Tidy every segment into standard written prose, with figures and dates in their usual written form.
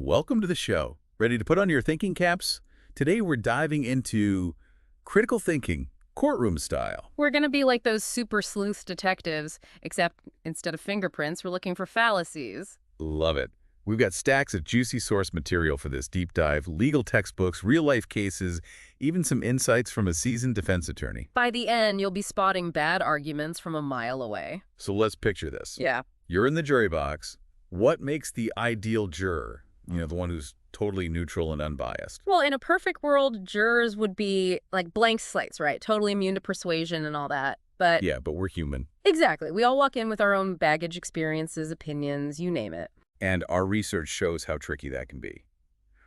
Welcome to the show. Ready to put on your thinking caps? Today we're diving into critical thinking, courtroom style. We're going to be like those super sleuth detectives, except instead of fingerprints, we're looking for fallacies. Love it. We've got stacks of juicy source material for this deep dive, legal textbooks, real-life cases, even some insights from a seasoned defense attorney. By the end, you'll be spotting bad arguments from a mile away. So let's picture this. Yeah. You're in the jury box. What makes the ideal juror? The one who's totally neutral and unbiased. Well, in a perfect world, jurors would be like blank slates, right? Totally immune to persuasion and all that. But Yeah, but we're human. exactly. We all walk in with our own baggage, experiences, opinions, you name it. And our research shows how tricky that can be.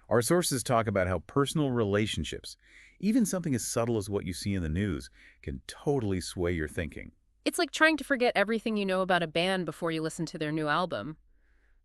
Our sources talk about how personal relationships, even something as subtle as what you see in the news, can totally sway your thinking. It's like trying to forget everything you know about a band before you listen to their new album.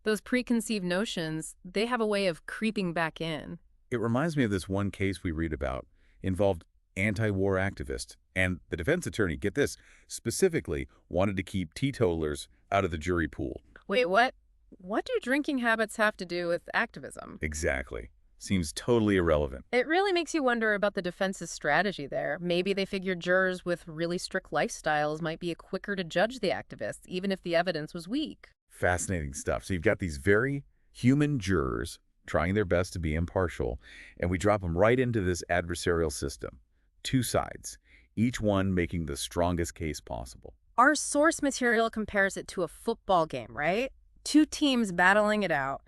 Those preconceived notions, they have a way of creeping back in. It reminds me of this one case we read about, involved anti-war activists, and the defense attorney, get this, specifically wanted to keep teetotalers out of the jury pool. Wait, what? What do drinking habits have to do with activism? Exactly. Seems totally irrelevant. It really makes you wonder about the defense's strategy there. Maybe they figured jurors with really strict lifestyles might be quicker to judge the activists, even if the evidence was weak. Fascinating stuff. So you've got these very human jurors trying their best to be impartial, and we drop them right into this adversarial system. Two sides, each one making the strongest case possible. Our source material compares it to a football game, right? Two teams battling it out.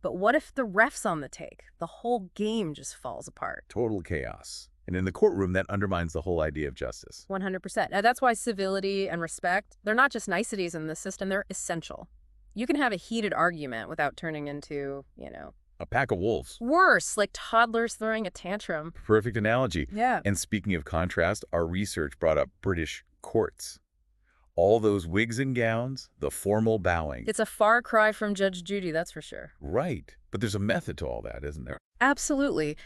But what if the ref's on the take? The whole game just falls apart. Total chaos. And in the courtroom, that undermines the whole idea of justice. 100%. Now, that's why civility and respect, they're not just niceties in the system, they're essential. You can have a heated argument without turning into, A pack of wolves. worse, like toddlers throwing a tantrum. Perfect analogy. Yeah. And speaking of contrast, our research brought up British courts. All those wigs and gowns, the formal bowing. It's a far cry from Judge Judy, that's for sure. Right. But there's a method to all that, isn't there? Absolutely.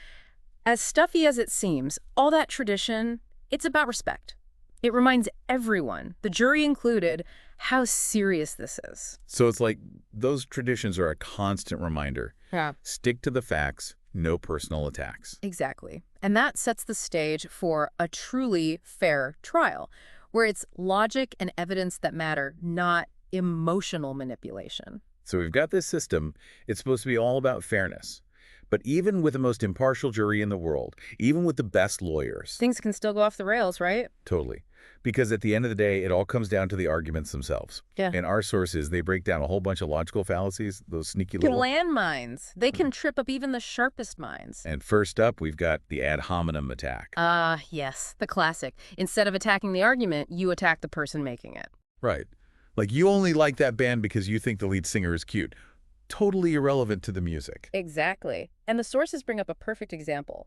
As stuffy as it seems, all that tradition, it's about respect. It reminds everyone, the jury included, how serious this is. So it's like those traditions are a constant reminder. Yeah. Stick to the facts, no personal attacks. Exactly. And that sets the stage for a truly fair trial, where it's logic and evidence that matter, not emotional manipulation. So we've got this system. It's supposed to be all about fairness. But even with the most impartial jury in the world, even with the best lawyers. Things can still go off the rails, right? Totally. Because at the end of the day, it all comes down to the arguments themselves. Yeah. In our sources, they break down a whole bunch of logical fallacies, those sneaky little... Landmines. They can trip up even the sharpest minds. And first up, we've got the ad hominem attack. Yes, the classic. Instead of attacking the argument, you attack the person making it. Right. Like, you only like that band because you think the lead singer is cute. Totally irrelevant to the music. Exactly. And the sources bring up a perfect example.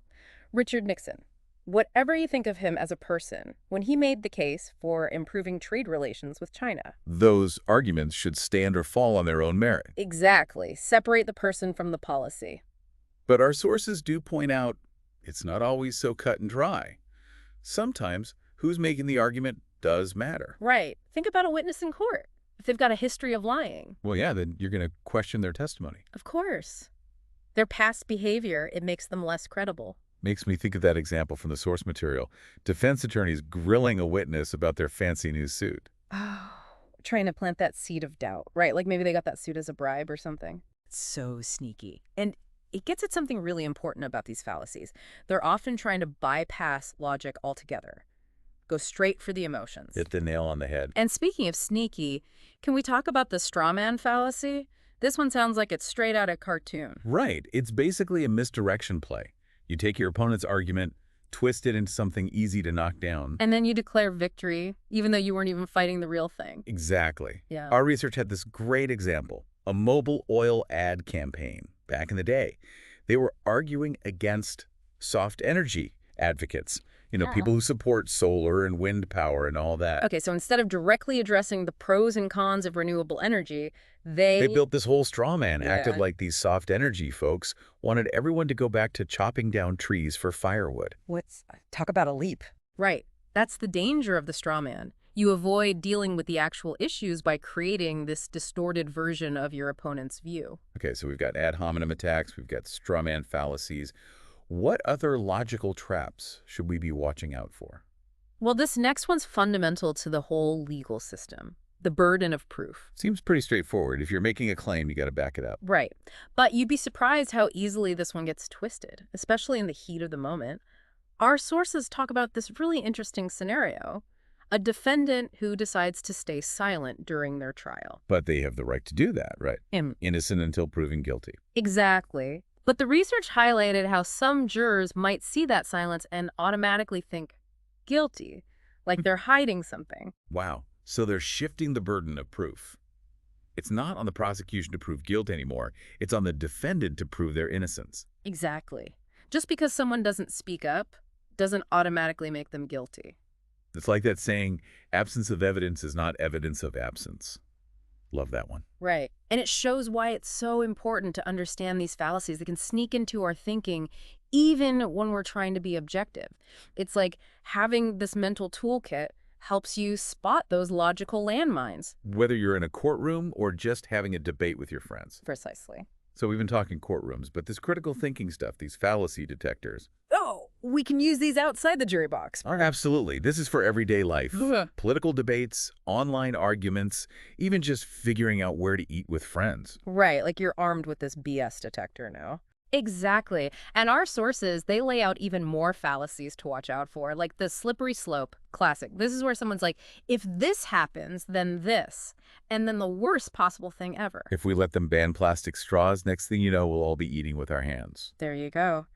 Richard Nixon. Whatever you think of him as a person, when he made the case for improving trade relations with China. Those arguments should stand or fall on their own merit. Exactly. Separate the person from the policy. But our sources do point out it's not always so cut and dry. Sometimes who's making the argument does matter. Right. Think about a witness in court. If they've got a history of lying. Well, yeah, then you're going to question their testimony. Of course. Their past behavior, it makes them less credible. Makes me think of that example from the source material. Defense attorneys grilling a witness about their fancy new suit. Oh, trying to plant that seed of doubt. Right, like maybe they got that suit as a bribe or something. So sneaky. And it gets at something really important about these fallacies. They're often trying to bypass logic altogether. Go straight for the emotions. Hit the nail on the head. And speaking of sneaky, can we talk about the straw man fallacy? This one sounds like it's straight out of cartoon. Right. It's basically a misdirection play. You take your opponent's argument, twist it into something easy to knock down. And then you declare victory, even though you weren't even fighting the real thing. Exactly. Yeah. Our research had this great example, a mobile oil ad campaign back in the day. They were arguing against soft energy advocates. People who support solar and wind power and all that. Okay, so instead of directly addressing the pros and cons of renewable energy, they built this whole straw man, Yeah. acted like these soft energy folks wanted everyone to go back to chopping down trees for firewood. Talk about a leap. Right. That's the danger of the straw man. You avoid dealing with the actual issues by creating this distorted version of your opponent's view. Okay, so we've got ad hominem attacks, we've got straw man fallacies. What other logical traps should we be watching out for? Well, this next one's fundamental to the whole legal system, the burden of proof. Seems pretty straightforward. If you're making a claim, you got to back it up. Right. But you'd be surprised how easily this one gets twisted, especially in the heat of the moment. Our sources talk about this really interesting scenario, a defendant who decides to stay silent during their trial. But they have the right to do that, right? Innocent until proven guilty. Exactly. But the research highlighted how some jurors might see that silence and automatically think guilty, like they're hiding something. Wow. So they're shifting the burden of proof. It's not on the prosecution to prove guilt anymore. It's on the defendant to prove their innocence. Exactly. Just because someone doesn't speak up doesn't automatically make them guilty. It's like that saying, absence of evidence is not evidence of absence. Love that one. Right. And it shows why it's so important to understand these fallacies that can sneak into our thinking even when we're trying to be objective. It's like having this mental toolkit helps you spot those logical landmines. Whether you're in a courtroom or just having a debate with your friends. Precisely. So we've been talking courtrooms, but this critical thinking stuff, these fallacy detectors. Oh, we can use these outside the jury box. Absolutely. This is for everyday life. Political debates, online arguments, even just figuring out where to eat with friends. Right, like you're armed with this BS detector now. Exactly. And our sources, they lay out even more fallacies to watch out for, like the slippery slope classic. This is where someone's like, if this happens, then this. And then the worst possible thing ever. If we let them ban plastic straws, next thing you know, we'll all be eating with our hands. There you go.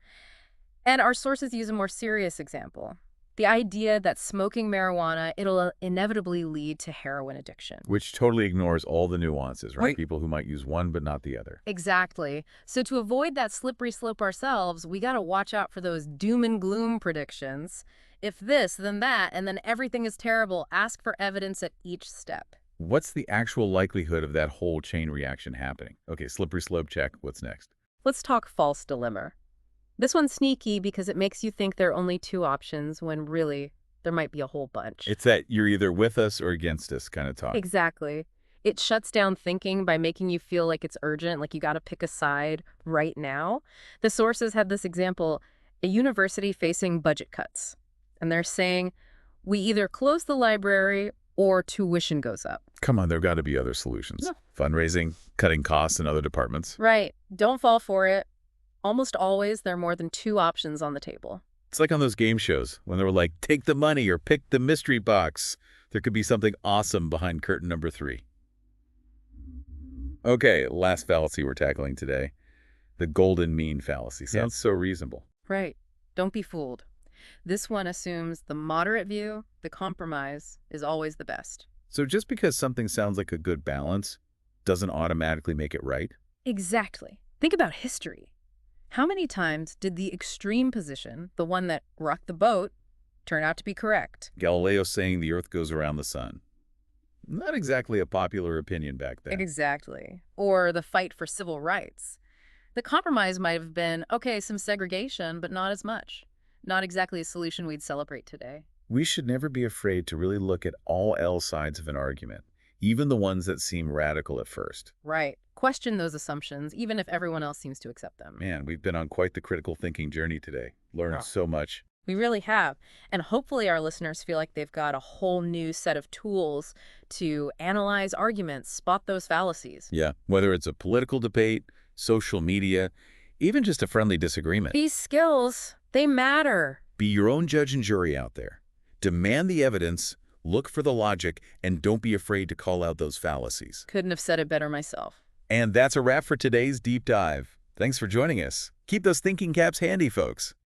And our sources use a more serious example. The idea that smoking marijuana, it'll inevitably lead to heroin addiction. Which totally ignores all the nuances, right? People who might use one but not the other. Exactly. So to avoid that slippery slope ourselves, we got to watch out for those doom and gloom predictions. If this, then that, and then everything is terrible, ask for evidence at each step. What's the actual likelihood of that whole chain reaction happening? Okay, slippery slope check. What's next? Let's talk false dilemma. This one's sneaky because it makes you think there are only two options when really there might be a whole bunch. It's that you're either with us or against us kind of talk. Exactly. It shuts down thinking by making you feel like it's urgent, like you got to pick a side right now. The sources had this example, a university facing budget cuts. And they're saying, we either close the library or tuition goes up. Come on, there've got to be other solutions. No. Fundraising, cutting costs in other departments. Right. Don't fall for it. Almost always, there are more than two options on the table. It's like on those game shows when they were like, take the money or pick the mystery box. There could be something awesome behind curtain number 3. Okay, last fallacy we're tackling today. The golden mean fallacy. Sounds so reasonable. Right. Don't be fooled. This one assumes the moderate view, the compromise, is always the best. So just because something sounds like a good balance doesn't automatically make it right? Exactly. Think about history. How many times did the extreme position, the one that rocked the boat, turn out to be correct? Galileo saying the Earth goes around the sun. Not exactly a popular opinion back then. Exactly. Or the fight for civil rights. The compromise might have been, okay, some segregation, but not as much. Not exactly a solution we'd celebrate today. We should never be afraid to really look at all L sides of an argument, even the ones that seem radical at first. Right. Question those assumptions, even if everyone else seems to accept them. Man, we've been on quite the critical thinking journey today. Learned so much. We really have. And hopefully our listeners feel like they've got a whole new set of tools to analyze arguments, spot those fallacies. Yeah, whether it's a political debate, social media, even just a friendly disagreement. These skills, they matter. Be your own judge and jury out there. Demand the evidence, look for the logic, and don't be afraid to call out those fallacies. Couldn't have said it better myself. And that's a wrap for today's Deep Dive. Thanks for joining us. Keep those thinking caps handy, folks.